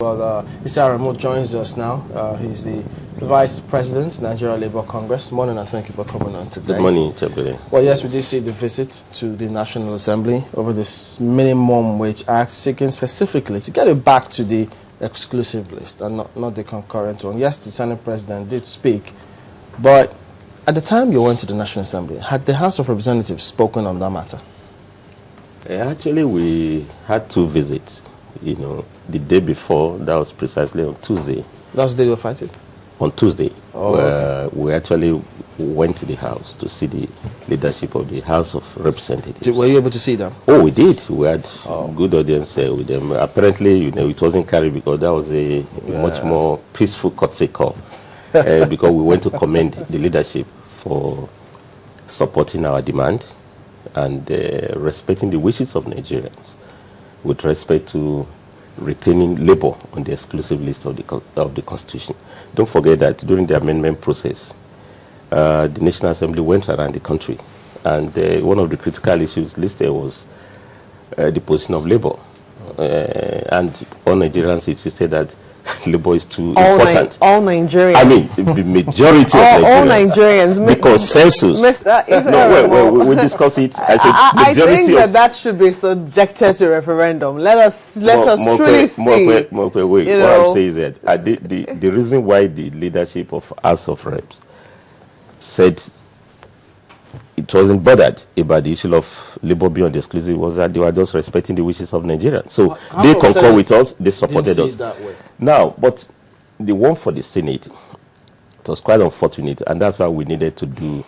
Well, Mr. Aramo joins us now. He's the Vice President, Nigeria Labour Congress. Morning, and thank you for coming on today. Good morning, Chapele. Well, yes, we did see the visit to the National Assembly over this Minimum Wage Act, seeking specifically to get it back to the exclusive list and not the concurrent one. Yes, the Senate President did speak, but at the time you went to the National Assembly, had the House of Representatives spoken on that matter? Actually, we had two visits. The day before, that was precisely on Tuesday. That was the day you were fighting? On Tuesday, okay. We actually went to the House to see the leadership of the House of Representatives. Were you able to see them? Oh, we did. We had good audience with them. Apparently, it wasn't carried because that was a much more peaceful courtesy call because we went to commend the leadership for supporting our demand and respecting the wishes of Nigerians with respect to retaining labor on the exclusive list of the Constitution. Don't forget that during the amendment process, the National Assembly went around the country, and one of the critical issues listed was the position of labor. And all Nigerians insisted that labor is too important. All Nigerians. I mean, the majority of Nigerians. All Nigerians. The consensus. We discuss it. I think that should be subjected to referendum. Let us truly see. What I'm saying is that the reason why the leadership of House of Reps said it wasn't bothered about the issue of labor beyond the exclusive was that they were just respecting the wishes of Nigerians. So they concur with us, they supported us. Now, but the one for the Senate, it was quite unfortunate, and that's why we needed to do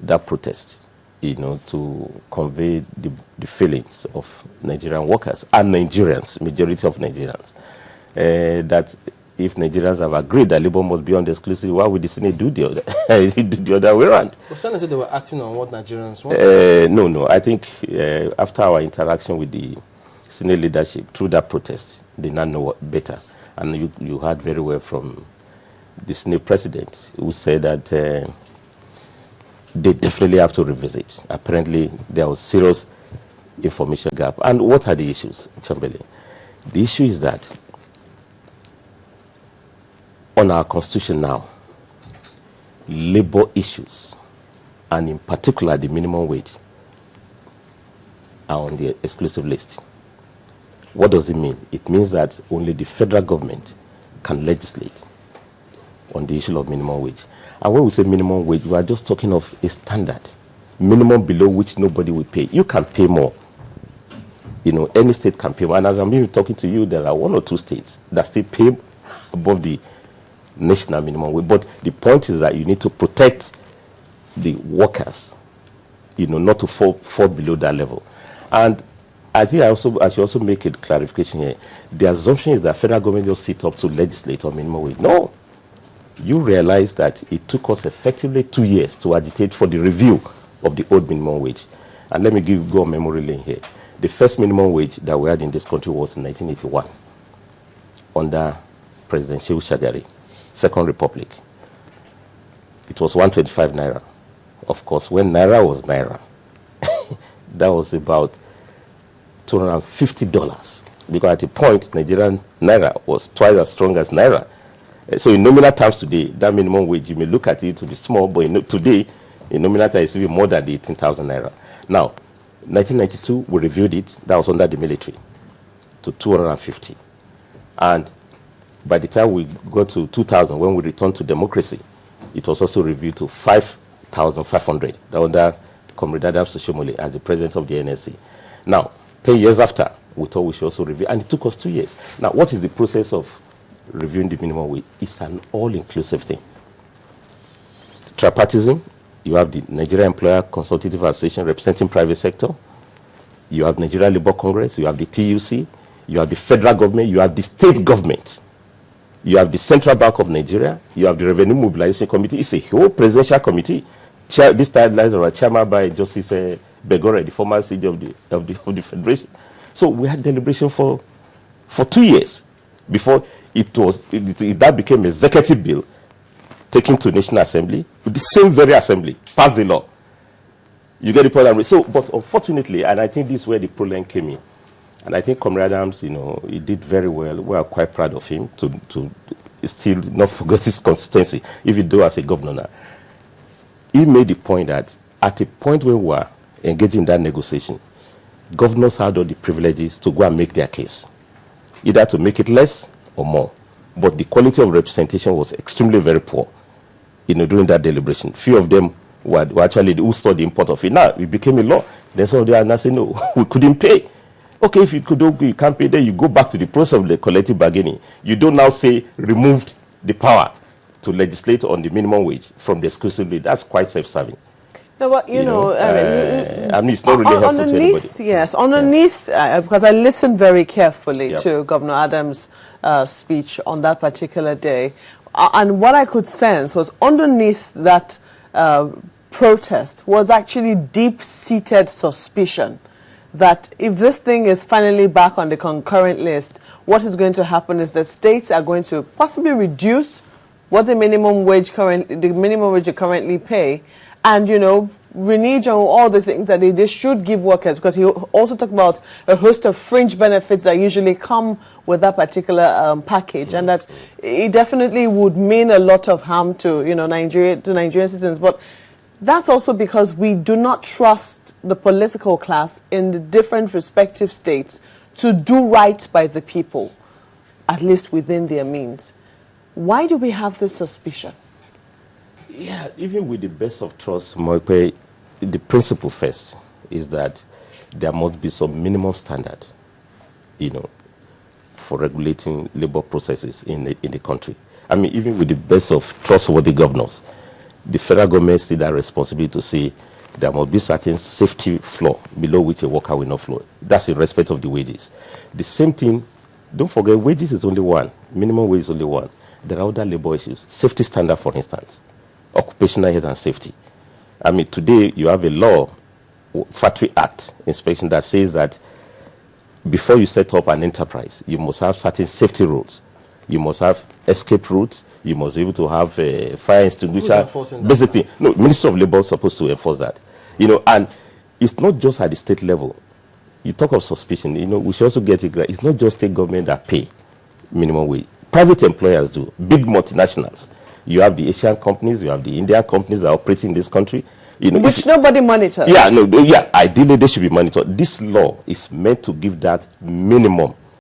that protest, to convey the feelings of Nigerian workers and Nigerians, majority of Nigerians, that if Nigerians have agreed that labor must be on the exclusive, why would the Senate do the other way around? But Senate said they were acting on what Nigerians want. No. I think after our interaction with the Senate leadership through that protest, they now know better. And you heard very well from the Senate president who said that they definitely have to revisit. Apparently, there was serious information gap. And what are the issues, Chamberlain? The issue is that on our Constitution now, labor issues, and in particular the minimum wage, are on the exclusive list. What does it mean? It means that only the federal government can legislate on the issue of minimum wage. And when we say minimum wage, we are just talking of a standard, minimum below which nobody will pay. You can pay more. Any state can pay more. And as I'm even talking to you, there are one or two states that still pay above the national minimum wage. But the point is that you need to protect the workers, not to fall below that level. And I think I should also make a clarification here. The assumption is that federal government just sit up to legislate on minimum wage. No. You realize that it took us effectively 2 years to agitate for the review of the old minimum wage. And let me go on memory lane here. The first minimum wage that we had in this country was in 1981 under President Shehu Shagari, Second Republic. It was 125 naira. Of course, when naira was naira, that was about $250. Because at a point, Nigerian naira was twice as strong as naira. So in nominal terms today, that minimum wage, you may look at it to be small, but today, in nominal terms, it's even more than the 18,000 naira. Now, 1992, we reviewed it. That was under the military to 250. And by the time we got to 2000, when we returned to democracy, it was also reviewed to 5,500. That was under Comrade Adams Soshomole as the president of the NLC. Now, 10 years after, we thought we should also review, and it took us 2 years. Now, what is the process of reviewing the minimum wage? It's an all-inclusive thing. Tripartism, you have the Nigeria Employer Consultative Association representing private sector, you have Nigeria Labour Congress, you have the TUC, you have the federal government, you have the state government, you have the Central Bank of Nigeria, you have the Revenue Mobilization Committee. It's a whole presidential committee. This timeline was chairman by Justice Begore, the former CJ of the Federation. So we had deliberation for 2 years before that became an executive bill taken to National Assembly, with the same very assembly, passed the law. You get the point. So, but unfortunately, and I think this is where the problem came in, And I think Comrade Adams, he did very well. We are quite proud of him to still not forget his consistency, if you do as a governor. He made the point that at a point when we were engaging in that negotiation, governors had all the privileges to go and make their case, either to make it less or more. But the quality of representation was extremely very poor, during that deliberation. Few of them were actually who saw the import of it. Now, it became a law. Then some of them are now saying, no, we couldn't pay. Okay, if you can't pay, then you go back to the process of the collective bargaining. You don't now say removed the power to legislate on the minimum wage from the exclusive list. That's quite self-serving. No, but I mean, it's not really helpful to anybody. Yes, underneath, because I listened very carefully to Governor Adams' speech on that particular day, and what I could sense was underneath that protest was actually deep-seated suspicion that if this thing is finally back on the concurrent list, what is going to happen is that states are going to possibly reduce what the minimum wage they currently pay, and renege on all the things that they should give workers, because he also talked about a host of fringe benefits that usually come with that particular package, and that it definitely would mean a lot of harm to Nigerian citizens. But that's also because we do not trust the political class in the different respective states to do right by the people, at least within their means. Why do we have this suspicion? Yeah, even with the best of trust, Moekwe, the principle first is that there must be some minimum standard, for regulating labor processes in the country. I mean, even with the best of trustworthy governors, the federal government still has responsibility to say there must be certain safety floor below which a worker will not flow. That's in respect of the wages. The same thing, don't forget, wages is only one. Minimum wage is only one. There are other labor issues. Safety standard, for instance. Occupational health and safety. I mean, today you have a law, Factory Act inspection, that says that before you set up an enterprise, you must have certain safety rules. You must have escape routes. You must be able to have a fire extinguisher. Who's enforcing that? Basically, no, Minister of Labor is supposed to enforce that. And it's not just at the state level. You talk of suspicion, we should also get it right. It's not just state government that pay minimum wage. Private employers do, big multinationals. You have the Asian companies, you have the Indian companies that are operating in this country. Which nobody monitors. Ideally they should be monitored. This law is meant to give that minimum